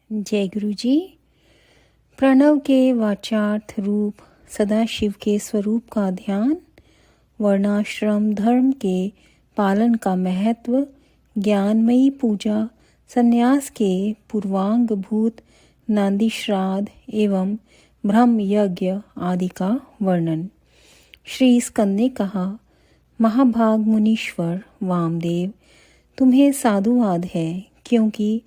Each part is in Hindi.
जय गुरु जी। प्रणव के वाचार्थ रूप सदाशिव के स्वरूप का ध्यान, वर्णाश्रम धर्म के पालन का महत्व, ज्ञानमयी पूजा, संन्यास के पूर्वांग भूत नांदी श्राद्ध एवं ब्रह्म यज्ञ आदि का वर्णन। श्री स्कंद ने कहा, महाभाग मुनीश्वर वामदेव, तुम्हें साधुवाद है, क्योंकि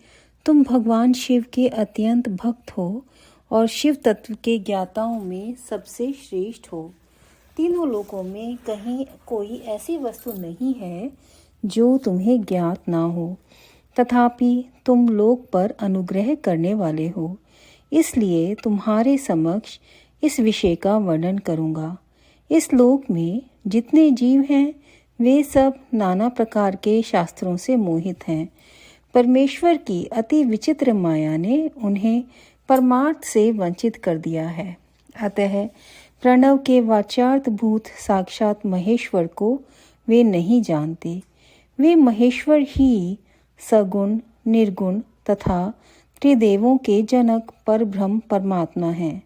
तुम भगवान शिव के अत्यंत भक्त हो और शिव तत्व के ज्ञाताओं में सबसे श्रेष्ठ हो। तीनों लोकों में कहीं कोई ऐसी वस्तु नहीं है जो तुम्हें ज्ञात ना हो, तथापि तुम लोक पर अनुग्रह करने वाले हो, इसलिए तुम्हारे समक्ष इस विषय का वर्णन करूँगा। इस लोक में जितने जीव हैं वे सब नाना प्रकार के शास्त्रों से मोहित हैं। परमेश्वर की अति विचित्र माया ने उन्हें परमार्थ से वंचित कर दिया है। अतः प्रणव के वाचार्थ भूत साक्षात महेश्वर को वे नहीं जानते। वे महेश्वर ही सगुण, निर्गुण तथा त्रिदेवों के जनक परब्रह्म परमात्मा हैं।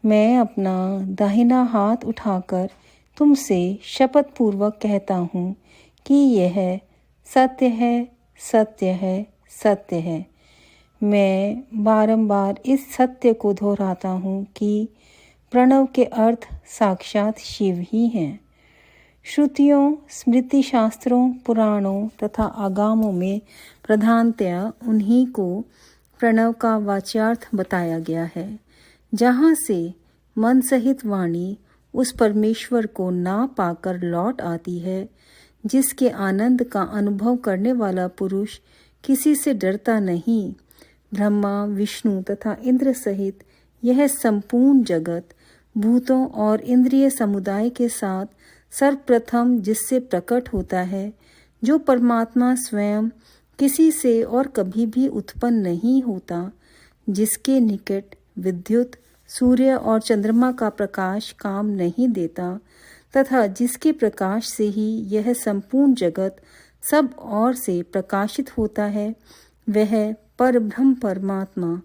मैं अपना दाहिना हाथ उठाकर तुमसे शपथ पूर्वक कहता हूँ कि यह सत्य है, सत्य है, सत्य है। मैं बारंबार इस सत्य को दोहराता हूँ कि प्रणव के अर्थ साक्षात शिव ही हैं। श्रुतियों, स्मृति शास्त्रों, पुराणों तथा आगमों में प्रधानतया उन्हीं को प्रणव का वाच्यार्थ बताया गया है। जहाँ से मन सहित वाणी उस परमेश्वर को ना पाकर लौट आती है, जिसके आनंद का अनुभव करने वाला पुरुष किसी से डरता नहीं। ब्रह्मा, विष्णु तथा इंद्र सहित यह संपूर्ण जगत भूतों और इंद्रिय समुदाय के साथ सर्वप्रथम जिससे प्रकट होता है, जो परमात्मा स्वयं किसी से और कभी भी उत्पन्न नहीं होता, जिसके निकट विद्युत, सूर्य और चंद्रमा का प्रकाश काम नहीं देता तथा जिसके प्रकाश से ही यह संपूर्ण जगत सब ओर से प्रकाशित होता है, वह परब्रह्म परमात्मा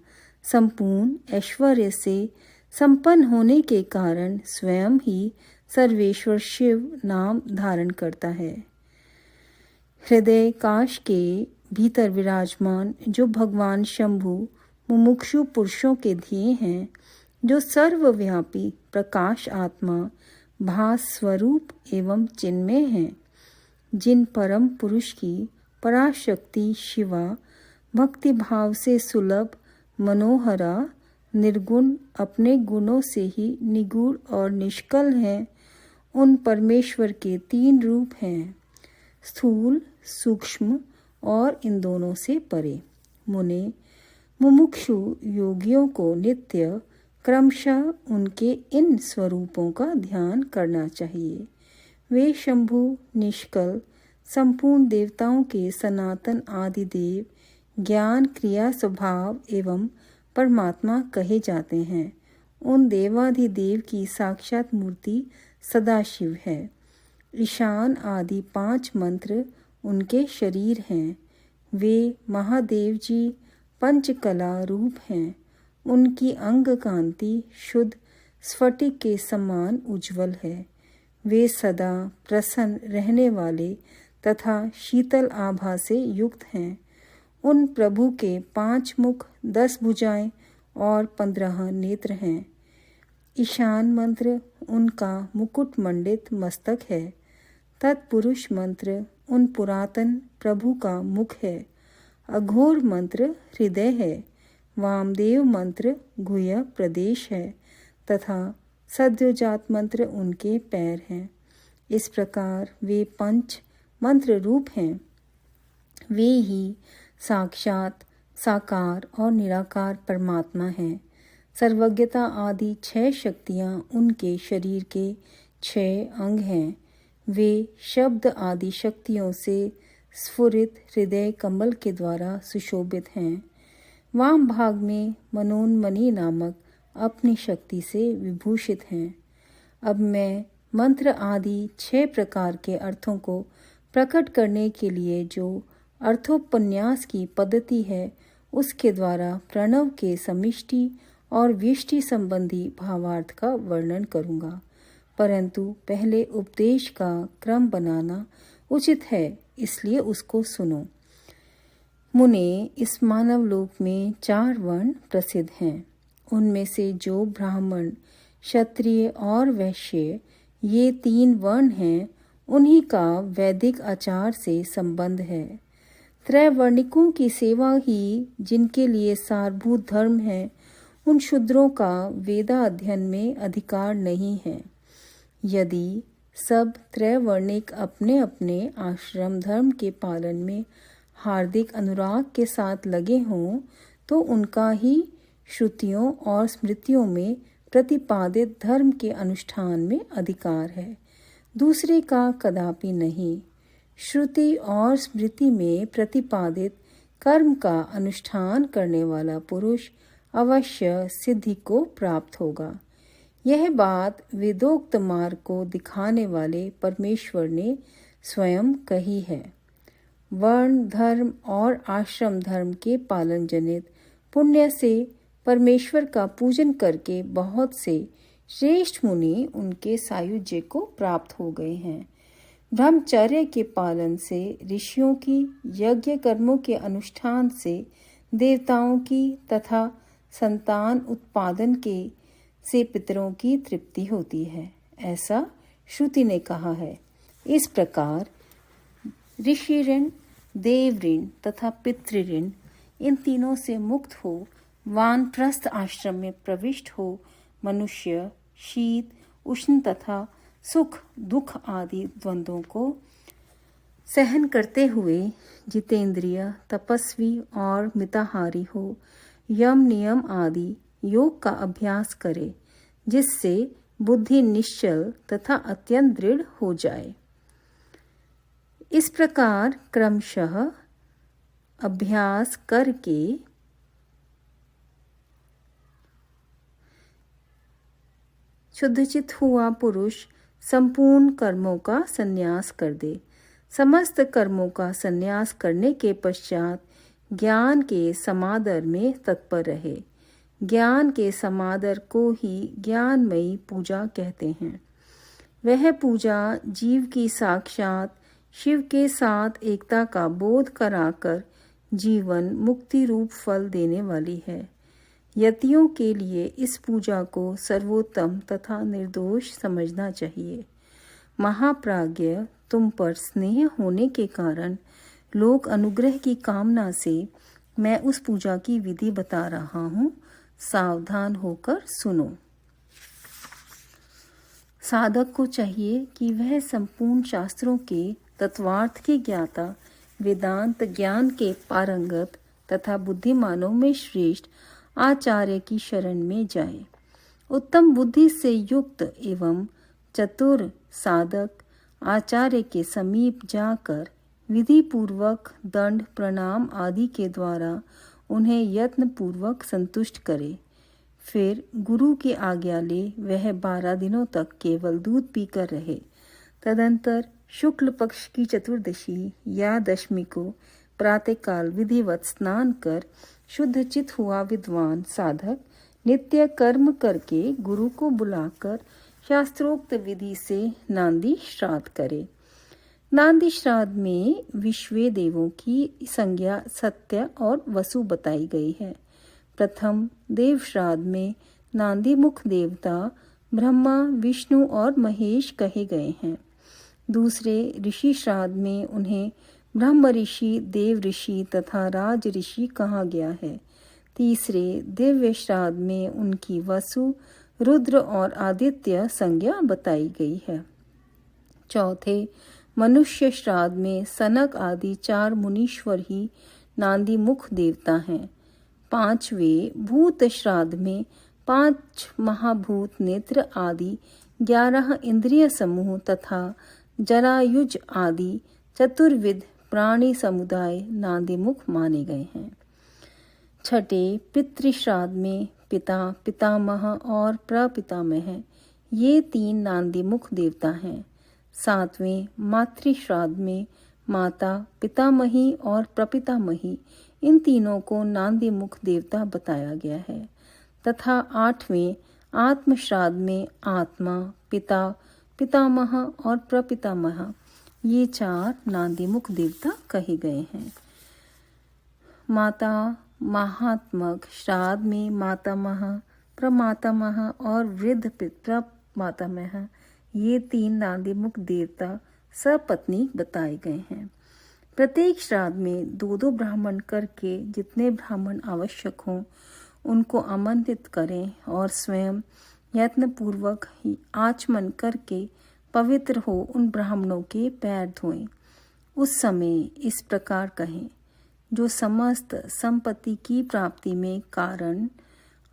संपूर्ण ऐश्वर्य से संपन्न होने के कारण स्वयं ही सर्वेश्वर शिव नाम धारण करता है। हृदय काश के भीतर विराजमान जो भगवान शंभु मुमुक्षु पुरुषों के ध्येय हैं, जो सर्वव्यापी प्रकाश आत्मा भास स्वरूप एवं चिन्मय हैं, जिन परम पुरुष की पराशक्ति शिवा भक्ति भाव से सुलभ मनोहरा निर्गुण अपने गुणों से ही निगूढ़ और निष्कल हैं, उन परमेश्वर के तीन रूप हैं, स्थूल, सूक्ष्म और इन दोनों से परे। मुने मुमुक्षु योगियों को नित्य क्रमशः उनके इन स्वरूपों का ध्यान करना चाहिए। वे शंभु, निष्कल, संपूर्ण देवताओं के सनातन आदि देव, ज्ञान, क्रिया, स्वभाव एवं परमात्मा कहे जाते हैं। उन देवाधिदेव की साक्षात मूर्ति सदाशिव है। ईशान आदि 5 मंत्र उनके शरीर हैं। वे महादेव जी पंचकला रूप हैं। उनकी अंग कांति शुद्ध स्फटिक के समान उज्जवल है। वे सदा प्रसन्न रहने वाले तथा शीतल आभा से युक्त हैं। उन प्रभु के 5 मुख, 10 भुजाएं और 15 नेत्र हैं। ईशान मंत्र उनका मुकुट मंडित मस्तक है। तत्पुरुष मंत्र उन पुरातन प्रभु का मुख है। अघोर मंत्र हृदय है। वामदेव मंत्र गुह्य प्रदेश है तथा सद्योजात मंत्र उनके पैर हैं। इस प्रकार वे 5 मंत्र रूप हैं। वे ही साक्षात साकार और निराकार परमात्मा हैं। सर्वज्ञता आदि 6 शक्तियाँ उनके शरीर के 6 अंग हैं। वे शब्द आदि शक्तियों से स्फुरित हृदय कमल के द्वारा सुशोभित हैं। वाम भाग में मनोन्मणि नामक अपनी शक्ति से विभूषित हैं। अब मैं मंत्र आदि 6 प्रकार के अर्थों को प्रकट करने के लिए जो अर्थोपन्यास की पद्धति है उसके द्वारा प्रणव के समिष्टि और व्यष्टि संबंधी भावार्थ का वर्णन करूंगा, परंतु पहले उपदेश का क्रम बनाना उचित है, इसलिए उसको सुनो। मुने, इस मानव लोक में 4 वर्ण प्रसिद्ध हैं। उनमें से जो ब्राह्मण, क्षत्रिय और वैश्य ये 3 वर्ण हैं, उन्हीं का वैदिक आचार से संबंध है। त्रैवर्णिकों की सेवा ही जिनके लिए सारभूत धर्म है, उन शूद्रों का वेदा अध्ययन में अधिकार नहीं है। यदि सब त्रैवर्णिक अपने अपने आश्रम धर्म के पालन में हार्दिक अनुराग के साथ लगे हों, तो उनका ही श्रुतियों और स्मृतियों में प्रतिपादित धर्म के अनुष्ठान में अधिकार है, दूसरे का कदापि नहीं। श्रुति और स्मृति में प्रतिपादित कर्म का अनुष्ठान करने वाला पुरुष अवश्य सिद्धि को प्राप्त होगा। यह बात वेदोक्त मार्ग को दिखाने वाले परमेश्वर ने स्वयं कही है। वर्ण धर्म और आश्रम धर्म के पालन जनित पुण्य से परमेश्वर का पूजन करके बहुत से श्रेष्ठ मुनि उनके सायुज्य को प्राप्त हो गए हैं। ब्रह्मचर्य के पालन से ऋषियों की, यज्ञ कर्मों के अनुष्ठान से देवताओं की तथा संतान उत्पादन के से पितरों की तृप्ति होती है, ऐसा श्रुति ने कहा है। इस प्रकार ऋषि ऋण, देव ऋण तथा पितृ ऋण, इन तीनों से मुक्त हो वानप्रस्थ आश्रम में प्रविष्ट हो मनुष्य शीत, उष्ण तथा सुख दुख आदि द्वंद्वों को सहन करते हुए जितेंद्रिय, तपस्वी और मिताहारी हो यम नियम आदि योग का अभ्यास करे, जिससे बुद्धि निश्चल तथा अत्यंत दृढ़ हो जाए। इस प्रकार क्रमशः अभ्यास करके शुद्धचित हुआ पुरुष संपूर्ण कर्मों का संन्यास कर दे। समस्त कर्मों का संन्यास करने के पश्चात ज्ञान के समादर में तत्पर रहे। ज्ञान के समादर को ही ज्ञानमयी पूजा कहते हैं। वह पूजा जीव की साक्षात शिव के साथ एकता का बोध कराकर जीवन मुक्ति रूप फल देने वाली है। यतियों के लिए इस पूजा को सर्वोत्तम तथा निर्दोष समझना चाहिए। महाप्राज्ञ, तुम पर स्नेह होने के कारण लोक अनुग्रह की कामना से मैं उस पूजा की विधि बता रहा हूँ, सावधान होकर सुनो। साधक को चाहिए कि वह संपूर्ण शास्त्रों के तत्वार्थ के ज्ञाता, वेदांत ज्ञान के पारंगत तथा बुद्धिमानों में श्रेष्ठ आचार्य की शरण में जाए। उत्तम बुद्धि से युक्त एवं चतुर साधक आचार्य के समीप जाकर विधि पूर्वक दंड प्रणाम आदि के द्वारा उन्हें यत्न पूर्वक संतुष्ट करे। फिर गुरु की आज्ञा ले वह 12 दिनों तक केवल दूध पीकर रहे। तदंतर शुक्ल पक्ष की चतुर्दशी या दशमी को प्रातःकाल विधिवत स्नान कर शुद्ध चित हुआ विद्वान साधक नित्य कर्म करके गुरु को बुलाकर शास्त्रोक्त विधि से नांदी श्राद्ध करे। नांदी श्राद्ध में विश्वे देवों की संज्ञा सत्य और वसु बताई गई है। प्रथम देव श्राद्ध में नांदी मुख देवता ब्रह्मा, विष्णु और महेश कहे गए हैं। दूसरे ऋषि श्राद्ध में उन्हें ब्रह्म ऋषि, देव ऋषि तथा राज ऋषि कहा गया है। तीसरे दिव्य श्राद्ध में उनकी वसु, रुद्र और आदित्य संज्ञा बताई गई है। चौथे मनुष्य श्राद्ध में सनक आदि 4 मुनीश्वर ही नांदी मुख देवता हैं। पांचवें भूत श्राद्ध में 5 महाभूत नेत्र आदि 11 इंद्रिय समूह तथा जरायुज आदि चतुर्विध प्राणी समुदाय नांदी मुख माने गए हैं। छठे पितृश्राद्ध में पिता, पितामह और प्रपितामह ये 3 नांदी मुख देवता हैं। 7वें मातृश्राद्ध में माता, पितामही और प्रपितामही इन तीनों को नांदी मुख देवता बताया गया है तथा 8वें आत्म श्राद्ध में आत्मा, पिता, पितामह और प्रपितामह ये 4 नांदी मुख देवता कहे गए हैं। माता महात्मक श्राद्ध में मातामह, प्रमातामह और वृद्ध प्रमातामह ये 3 नांदी मुख देवता सपत्नीक बताए गए हैं। प्रत्येक श्राद्ध में 2-2 ब्राह्मण करके जितने ब्राह्मण आवश्यक हों उनको आमंत्रित करें और स्वयं यत्नपूर्वक आचमन करके पवित्र हो उन ब्राह्मणों के पैर धोएं। उस समय इस प्रकार कहें, जो समस्त संपत्ति की प्राप्ति में कारण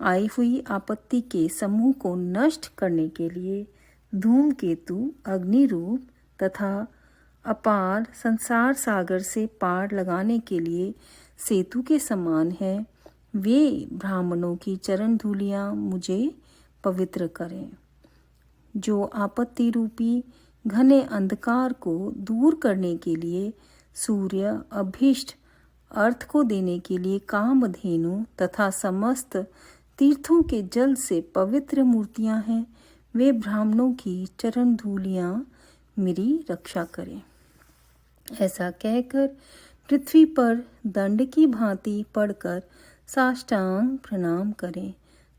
आई हुई आपत्ति के समूह को नष्ट करने के लिए धूमकेतु अग्नि रूप तथा अपार संसार सागर से पार लगाने के लिए सेतु के समान है, वे ब्राह्मणों की चरण धूलियां मुझे पवित्र करें। जो आपत्ति रूपी घने अंधकार को दूर करने के लिए सूर्य अभीष्ट अर्थ को देने के लिए कामधेनु तथा समस्त तीर्थों के जल से पवित्र मूर्तियां हैं, वे ब्राह्मणों की चरण धूलियां मेरी रक्षा करें। ऐसा कहकर पृथ्वी पर दंड की भांति पड़कर साष्टांग प्रणाम करें।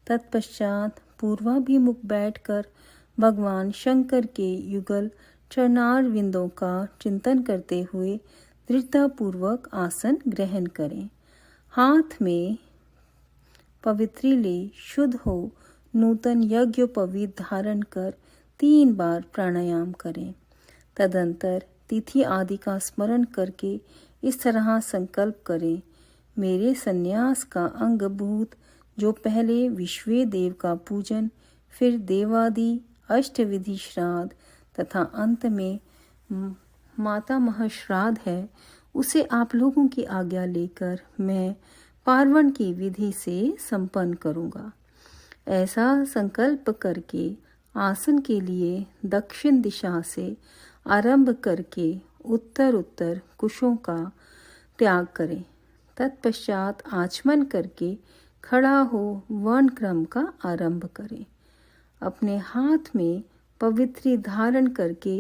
तत्पश्चात पूर्वाभिमुख बैठकर भगवान शंकर के युगल चरणार विंदों का चिंतन करते हुए दृढ़तापूर्वक आसन ग्रहण करें। हाथ में पवित्री ले शुद्ध हो नूतन यज्ञोपवीत धारण कर 3 बार प्राणायाम करें। तदंतर तिथि आदि का स्मरण करके इस तरह संकल्प करें, मेरे संन्यास का अंगभूत जो पहले विश्वे देव का पूजन, फिर देवादि अष्टविधि श्राद्ध तथा अंत में मातामह श्राद्ध है, उसे आप लोगों की आज्ञा लेकर मैं पार्वण की विधि से संपन्न करूँगा। ऐसा संकल्प करके आसन के लिए दक्षिण दिशा से आरंभ करके उत्तर उत्तर कुशों का त्याग करें। तत्पश्चात आचमन करके खड़ा हो वर्ण क्रम का आरंभ करें। अपने हाथ में पवित्री धारण करके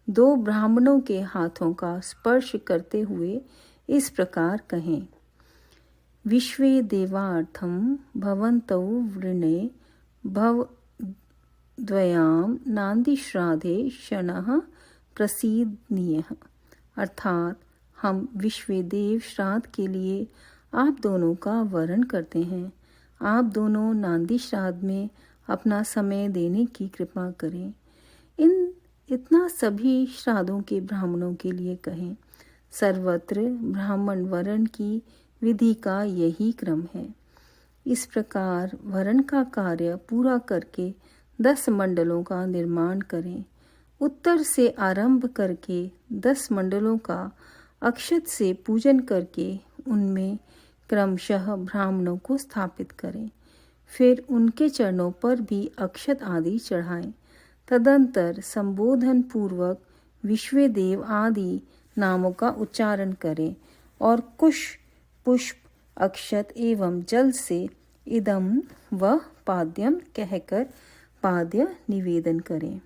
2 ब्राह्मणों के हाथों का स्पर्श करते हुए इस प्रकार कहें, विश्वे देवार्थम भवन्तौ वृणे भव द्वयाम नांदी श्राद्धे क्षणः प्रसीदनीयः। अर्थात हम विश्वेदेव श्राद्ध के लिए आप दोनों का वरण करते हैं। आप दोनों नांदी श्राद्ध में अपना समय देने की कृपा करें। इतना सभी श्राद्धों के ब्राह्मणों के लिए कहें। सर्वत्र ब्राह्मण वरण की विधि का यही क्रम है। इस प्रकार वरण का कार्य पूरा करके 10 मंडलों का निर्माण करें। उत्तर से आरंभ करके 10 मंडलों का अक्षत से पूजन करके उनमें क्रमशः ब्राह्मणों को स्थापित करें। फिर उनके चरणों पर भी अक्षत आदि चढ़ाएं। तदंतर संबोधन पूर्वक विश्वेदेव आदि नामों का उच्चारण करें और कुश पुष्प अक्षत एवं जल से इदम व पाद्यम कहकर पाद्य निवेदन करें।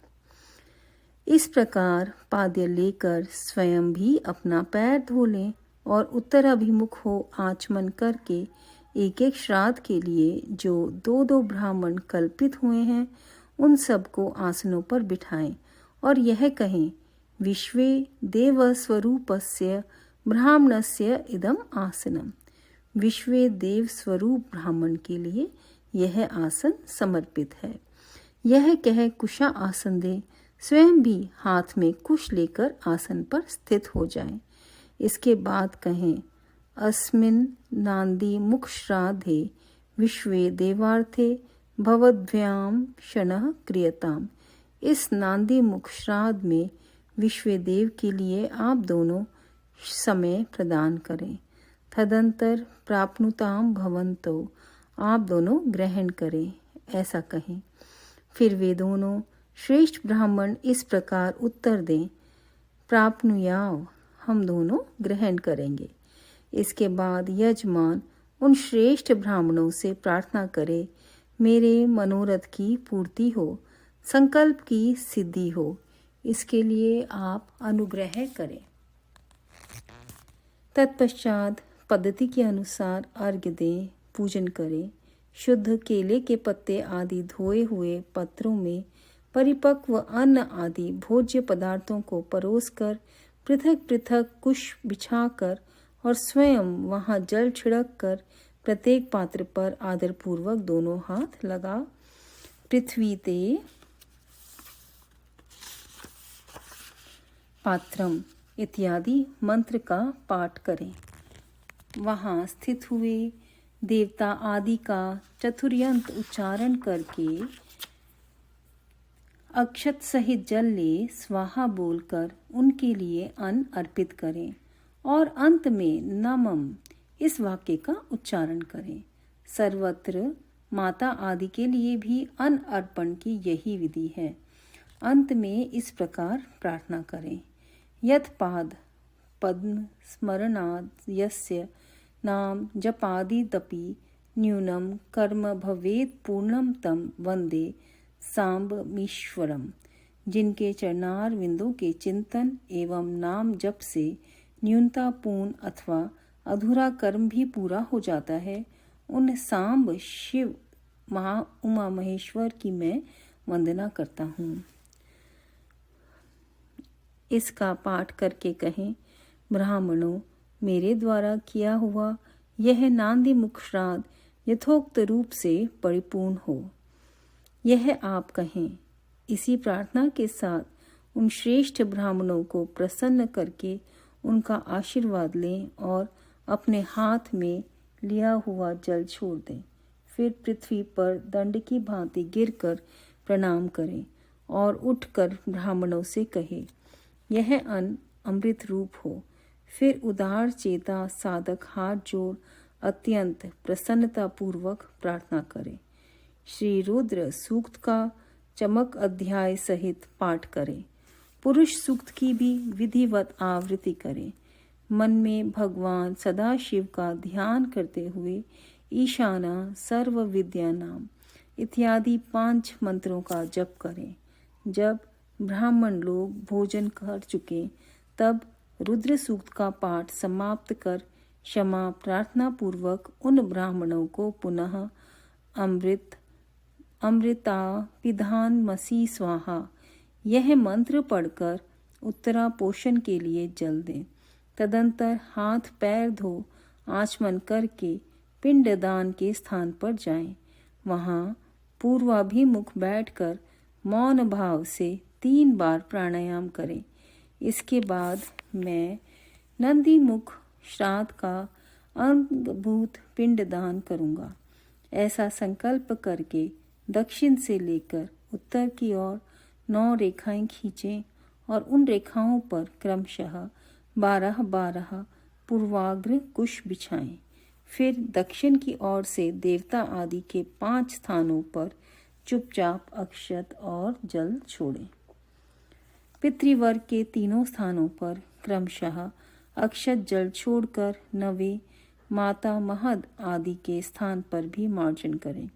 इस प्रकार पाद्य लेकर स्वयं भी अपना पैर धो लें और उत्तराभिमुख हो आचमन करके एक एक श्राद्ध के लिए जो 2-2 ब्राह्मण कल्पित हुए हैं उन सबको आसनों पर बिठाएं और यह कहें, विश्वे देव स्वरूपस्य ब्राह्मणस्य इदम आसनम। विश्वे देव स्वरूप ब्राह्मण के लिए यह आसन समर्पित है। यह कह कुशा आसन दे, स्वयं भी हाथ में कुश लेकर आसन पर स्थित हो जाएं। इसके बाद कहें, अस्मिन् नांदी मुख श्राद्धे विश्वे देवार्थे भवद्भ्याम क्षणः क्रियताम। इस नांदी मुख श्राद्ध में विश्वेदेव के लिए आप दोनों समय प्रदान करें। तदंतर प्राप्नुताम भवन्तो, आप दोनों ग्रहण करें, ऐसा कहें। फिर वे दोनों श्रेष्ठ ब्राह्मण इस प्रकार उत्तर दें, प्राप्नुयाव, हम दोनों ग्रहण करेंगे। इसके बाद यजमान उन श्रेष्ठ ब्राह्मणों से प्रार्थना करे, मेरे मनोरथ की पूर्ति हो, संकल्प की सिद्धि हो। इसके लिए आप अनुग्रह करें। तत्पश्चात पद्धति के अनुसार अर्घ्य दें, पूजन करें। शुद्ध केले के पत्ते आदि धोए हुए पत्रों में परिपक्व अन्न आदि भोज्य पदार्थों को परोसकर पृथक पृथक कुश बिछाकर और स्वयं वहां जल छिड़क कर प्रत्येक पात्र पर आदरपूर्वक दोनों हाथ लगा पृथ्वी ते पात्रम इत्यादि मंत्र का पाठ करें। वहां स्थित हुए देवता आदि का चतुर्यंत उच्चारण करके अक्षत सहित जल ले स्वाहा बोलकर उनके लिए अन्न अर्पित करें और अंत में नमः इस वाक्य का उच्चारण करें। सर्वत्र माता आदि के लिए भी अन्न अर्पण की यही विधि है। अंत में इस प्रकार प्रार्थना करें, यत्पाद पद्म स्मरणाद यस्य नाम जपादिदपि न्यूनम कर्म भवेत् पूर्णम तम वंदे सांबमीश्वरम। जिनके चरणार विंदों के चिंतन एवं नाम जप से न्यूनतापूर्ण अथवा अधूरा कर्म भी पूरा हो जाता है, उन सांब शिव उमा महेश्वर की मैं वंदना करता हूँ। इसका पाठ करके कहें, ब्राह्मणों, मेरे द्वारा किया हुआ यह नांदी मुख श्राद्ध यथोक्त रूप से परिपूर्ण हो, यह आप कहें। इसी प्रार्थना के साथ उन श्रेष्ठ ब्राह्मणों को प्रसन्न करके उनका आशीर्वाद लें और अपने हाथ में लिया हुआ जल छोड़ दें। फिर पृथ्वी पर दंड की भांति गिरकर प्रणाम करें और उठकर ब्राह्मणों से कहे, यह अन्न अमृत रूप हो। फिर उदार चेता साधक हाथ जोड़ अत्यंत प्रसन्नता पूर्वक प्रार्थना करें। श्री रुद्र सूक्त का चमक अध्याय सहित पाठ करें। पुरुष सूक्त की भी विधिवत आवृत्ति करें। मन में भगवान सदाशिव का ध्यान करते हुए ईशाना सर्व विद्या नाम इत्यादि 5 मंत्रों का जप करें। जब ब्राह्मण लोग भोजन कर चुके तब रुद्र सूक्त का पाठ समाप्त कर क्षमा प्रार्थना पूर्वक उन ब्राह्मणों को पुनः अमृता पिधान मसी स्वाहा यह मंत्र पढ़कर उत्तरा पोषण के लिए जल दें। तदंतर हाथ पैर धो आचमन करके पिंडदान के स्थान पर जाएं। वहां पूर्वाभिमुख बैठकर मौन भाव से 3 बार प्राणायाम करें। इसके बाद मैं नंदी मुख श्राद्ध का अंगभूत पिंडदान करूंगा। ऐसा संकल्प करके दक्षिण से लेकर उत्तर की ओर 9 रेखाएं खींचें और उन रेखाओं पर क्रमशः 12-12 पूर्वाग्र कुश बिछाएं। फिर दक्षिण की ओर से देवता आदि के 5 स्थानों पर चुपचाप अक्षत और जल छोड़ें। पितृवर्ग के 3 स्थानों पर क्रमशः अक्षत जल छोड़कर नवे माता महद आदि के स्थान पर भी मार्जन करें।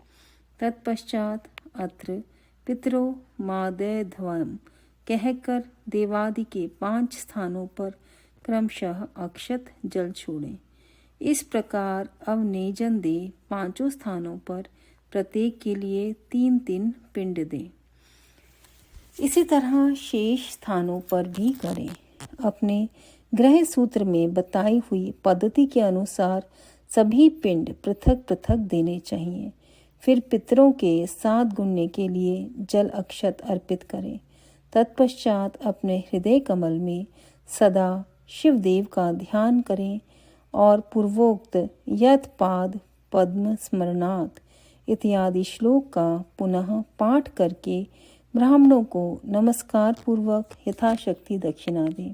तत्पश्चात अत्र पितरो मादयध्वम कहकर देवादि के 5 स्थानों पर क्रमशः अक्षत जल छोड़ें। इस प्रकार अवनेजन दे 5 स्थानों पर प्रत्येक के लिए 3-3 पिंड दें। इसी तरह शेष स्थानों पर भी करें। अपने ग्रह सूत्र में बताई हुई पद्धति के अनुसार सभी पिंड पृथक पृथक देने चाहिए। फिर पितरों के 7 गुणने के लिए जल अक्षत अर्पित करें। तत्पश्चात अपने हृदय कमल में सदा शिवदेव का ध्यान करें और पूर्वोक्त यत् पाद पद्म स्मरणात् इत्यादि श्लोक का पुनः पाठ करके ब्राह्मणों को नमस्कार पूर्वक यथाशक्ति दक्षिणा दें।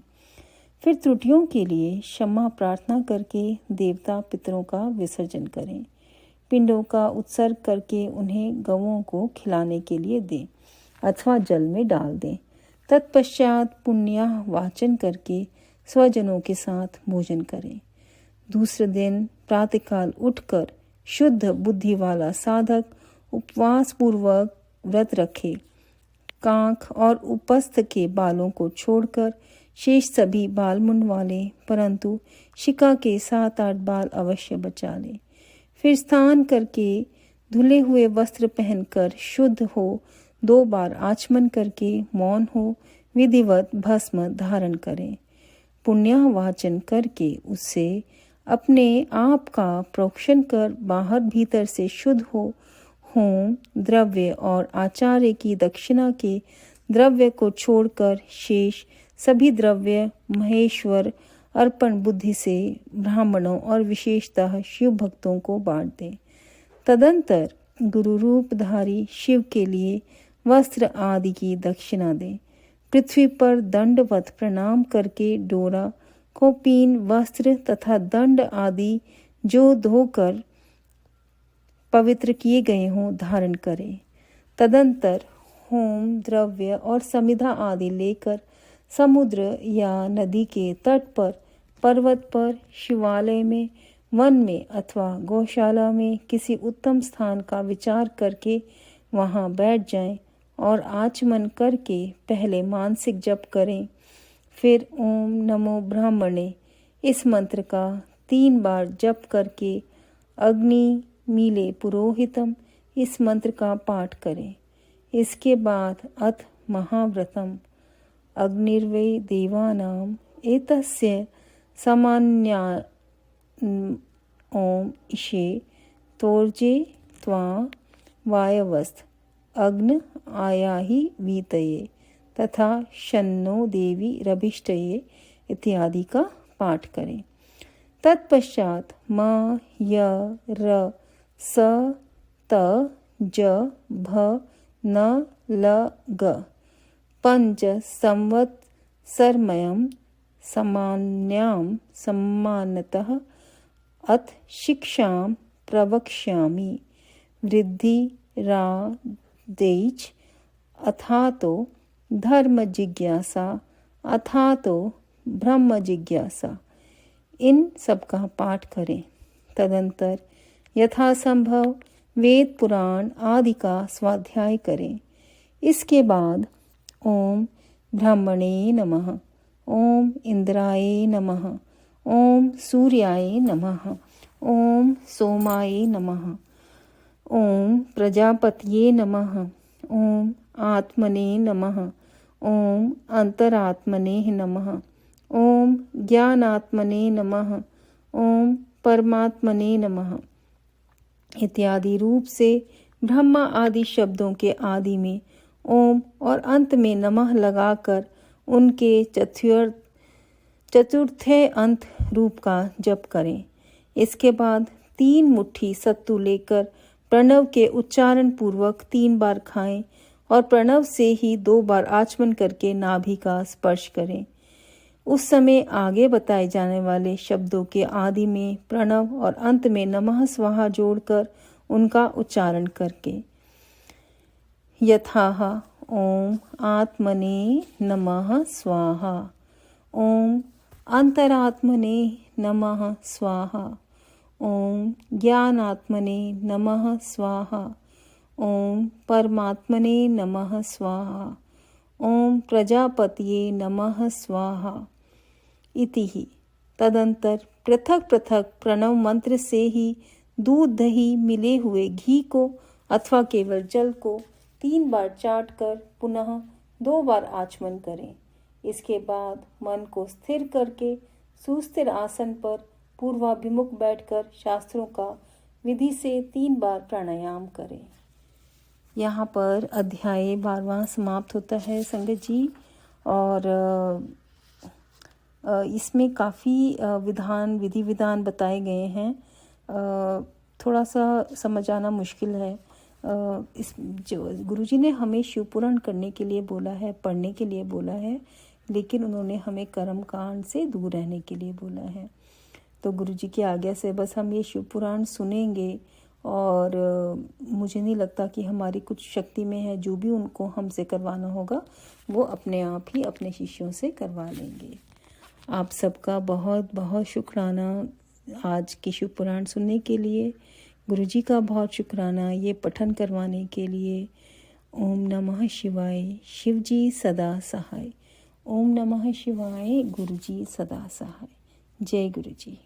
फिर त्रुटियों के लिए क्षमा प्रार्थना करके देवता पितरों का विसर्जन करें। पिंडों का उत्सर्ग करके उन्हें गौओं को खिलाने के लिए दें अथवा जल में डाल दें। तत्पश्चात पुण्य वाचन करके स्वजनों के साथ भोजन करें। दूसरे दिन प्रातःकाल उठकर शुद्ध बुद्धि वाला साधक उपवास पूर्वक व्रत रखे। कांख और उपस्थ के बालों को छोड़कर शेष सभी बाल मुंडवाले, परंतु शिका के 7-8 बाल अवश्य बचा ले। फिर स्नान करके धुले हुए वस्त्र पहनकर शुद्ध हो 2 बार आचमन करके मौन हो विधिवत भस्म धारण करें। पुण्यावाचन करके उससे अपने आप का प्रोक्षण कर बाहर भीतर से शुद्ध हो होम द्रव्य और आचार्य की दक्षिणा के द्रव्य को छोड़कर शेष सभी द्रव्य महेश्वर अर्पण बुद्धि से ब्राह्मणों और विशेषतः शिव भक्तों को बांट दें। तदंतर गुरु रूपधारी शिव के लिए वस्त्र आदि की दक्षिणा दें। पृथ्वी पर दंडवत प्रणाम करके डोरा, कौपीन, वस्त्र तथा दंड आदि जो धोकर पवित्र किए गए हों धारण करें। तदंतर होम द्रव्य और समिधा आदि लेकर समुद्र या नदी के तट पर, पर्वत पर, शिवालय में, वन में अथवा गौशाला में किसी उत्तम स्थान का विचार करके वहां बैठ जाएं और आचमन करके पहले मानसिक जप करें। फिर ओम नमो ब्राह्मणे इस मंत्र का 3 बार जप करके अग्नि मीले पुरोहितम इस मंत्र का पाठ करें। इसके बाद अथ महाव्रतम अग्निर्वै देवानाम एतस्य सामान्या ओम इषे तोर्जे त्वा वायवस्त अग्न आयाहि वीतये तथा शन्नो देवी रभिष्टये इत्यादि का पाठ करें। तत्पश्चात म य र स त ज भ न ल ग पंच संवत्सरमयं समान्यां सम्मानतः अथ शिक्षां प्रवक्ष्यामि वृद्धि रादैच अथातो धर्म जिज्ञासा अथातो ब्रह्म जिज्ञासा इन सब का पाठ करें। तदंतर यथासंभव वेद पुराण आदि का स्वाध्याय करें। इसके बाद ओम ब्रह्मणे नमः, ओम इंद्राय नमः, ओम सूर्याय नमः, ओम सोमाय नमः, ओम प्रजापतये नमः, ओम आत्मने नमः, ओम अंतरात्मने नमः, ओम ज्ञानात्मने नमः, ओम परमात्मने नमः इत्यादि रूप से ब्रह्मा आदि शब्दों के आदि में ओम और अंत में नमः लगाकर उनके चतुर्थे अंत रूप का जप करें। इसके बाद 3 मुट्ठी सत्तू लेकर प्रणव के उच्चारण पूर्वक 3 बार खाएं और प्रणव से ही 2 बार आचमन करके नाभि का स्पर्श करें। उस समय आगे बताए जाने वाले शब्दों के आदि में प्रणव और अंत में नमः स्वाहा जोड़कर उनका उच्चारण करके यथाह ओम आत्मने नमः स्वाहा, ओम अंतरात्मने नमः स्वाहा, ओम ज्ञानात्मने नमः स्वाहा, ओम परमात्मने नमः स्वाहा, ओम प्रजापतये नमः स्वाहा इति ही। तदंतर पृथक पृथक प्रणव मंत्र से ही दूध दही मिले हुए घी को अथवा केवल जल को 3 बार चाट कर पुनः 2 बार आचमन करें। इसके बाद मन को स्थिर करके सुस्थिर आसन पर पूर्वाभिमुख बैठकर शास्त्रों का विधि से 3 बार प्राणायाम करें। यहाँ पर अध्याय 12वां समाप्त होता है संगत जी। और इसमें काफ़ी विधि विधान बताए गए हैं। थोड़ा सा समझ आना मुश्किल है। इस जो गुरुजी ने हमें शिवपुराण करने के लिए बोला है, पढ़ने के लिए बोला है, लेकिन उन्होंने हमें कर्म कांड से दूर रहने के लिए बोला है। तो गुरुजी की आज्ञा से बस हम ये शिवपुराण सुनेंगे और मुझे नहीं लगता कि हमारी कुछ शक्ति में है। जो भी उनको हमसे करवाना होगा वो अपने आप ही अपने शिष्यों से करवा लेंगे। आप सबका बहुत बहुत शुक्राना आज के शिव पुराण सुनने के लिए, गुरु जी का बहुत शुक्राना ये पठन करवाने के लिए। ओम नमः शिवाय, शिव जी सदा सहाय। ओम नमः शिवाय, गुरु जी सदा सहाय। जय गुरु जी।